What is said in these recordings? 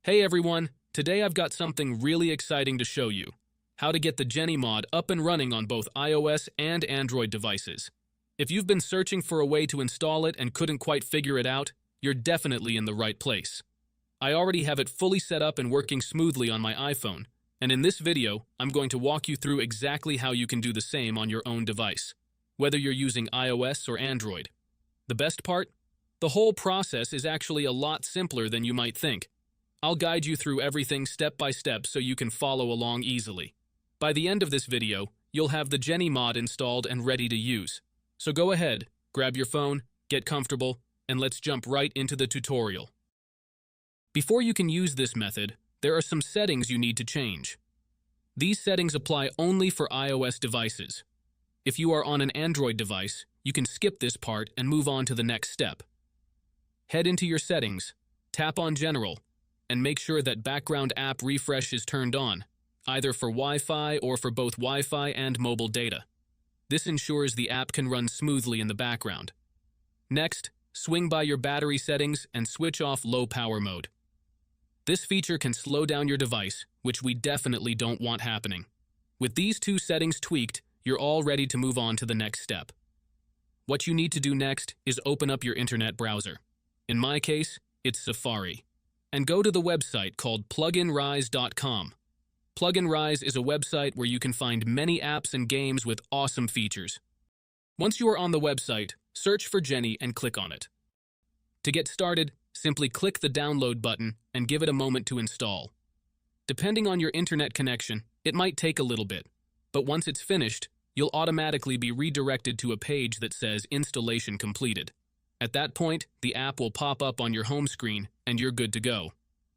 Hey everyone, today I've got something really exciting to show you. How to get the Jenny mod up and running on both iOS and Android devices. If you've been searching for a way to install it and couldn't quite figure it out, you're definitely in the right place. I already have it fully set up and working smoothly on my iPhone, and in this video, I'm going to walk you through exactly how you can do the same on your own device, whether you're using iOS or Android. The best part? The whole process is actually a lot simpler than you might think. I'll guide you through everything step by step so you can follow along easily. By the end of this video, you'll have the Jenny mod installed and ready to use. So go ahead, grab your phone, get comfortable, and let's jump right into the tutorial. Before you can use this method, there are some settings you need to change. These settings apply only for iOS devices. If you are on an Android device, you can skip this part and move on to the next step. Head into your settings, tap on General, and make sure that background app refresh is turned on, either for Wi-Fi or for both Wi-Fi and mobile data. This ensures the app can run smoothly in the background. Next, swing by your battery settings and switch off low power mode. This feature can slow down your device, which we definitely don't want happening. With these two settings tweaked, you're all ready to move on to the next step. What you need to do next is open up your internet browser. In my case, it's Safari. And go to the website called pluginrise.com. Pluginrise is a website where you can find many apps and games with awesome features. Once you are on the website, search for Jenny and click on it. To get started, simply click the download button and give it a moment to install. Depending on your internet connection, it might take a little bit, but once it's finished, you'll automatically be redirected to a page that says installation completed. At that point, the app will pop up on your home screen and you're good to go.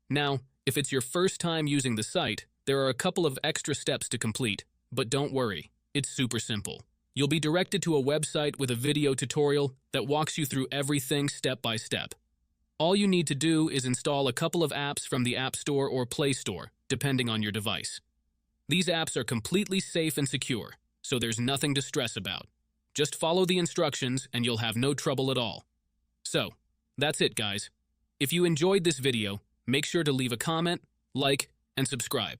Now, if it's your first time using the site, there are a couple of extra steps to complete, but don't worry, it's super simple. You'll be directed to a website with a video tutorial that walks you through everything step by step. All you need to do is install a couple of apps from the App Store or Play Store, depending on your device. These apps are completely safe and secure, so there's nothing to stress about. Just follow the instructions and you'll have no trouble at all. So, that's it guys. If you enjoyed this video, make sure to leave a comment, like, and subscribe.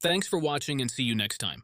Thanks for watching and see you next time.